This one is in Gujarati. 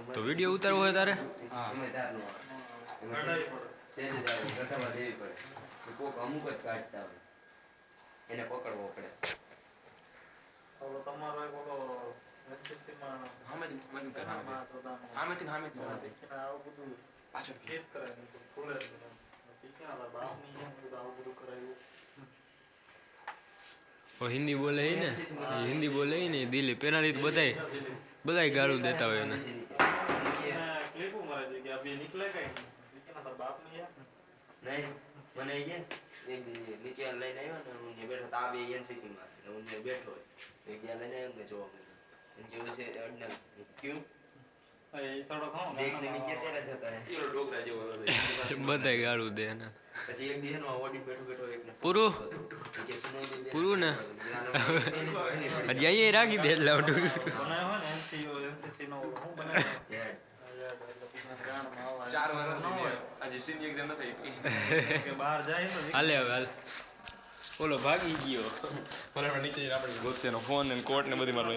તો વિડિયો ઉતારવો હોય તારે અમુક જ કાઢતા હોય એને પકડવો પડે તમારો એક ઓલો એનસીસીમાં આમેથી આવું બધું પાછળ ક્લિપ કરાય ફૂલે આવું બધું કરાયું हिंदी बोले ही ने हिंदी बोले ही नहीं दिल्ली पेनाली तो बताए गाड़ू देता हुए ना क्लिप मारे जो कि अभी निकले कहीं लेकिन तो बाप नहीं है नहीं मैंने ये एक दिन नीचे लाइन आया ना उन्हें बैठा था अभी एनसीसी में उन्हें बैठो एक या लाइन आया मैं जो इनके वजह से अड़ना क्यों ये थोड़ा खाओ देखने में क्या तेरा जाता है ये डोगरा जो बताए गाड़ू दे ना પછી એક દિન માં ઓડી બેઠો બેઠો એકને પૂરું ને હજી અહીંયા રાખી દે એટલે બનાવ્યો હોય ને એનસીસી નો હું બનાવ્યો 4 વર્ષ નો હોય હજી સીની એક્ઝામ નથી કે બહાર જાય તો હાલે હવે હાલ ઓલો ભાગી ગયો મને નીચે આપણે ગોતેનો ફોન ને કોટ ને બધી મારો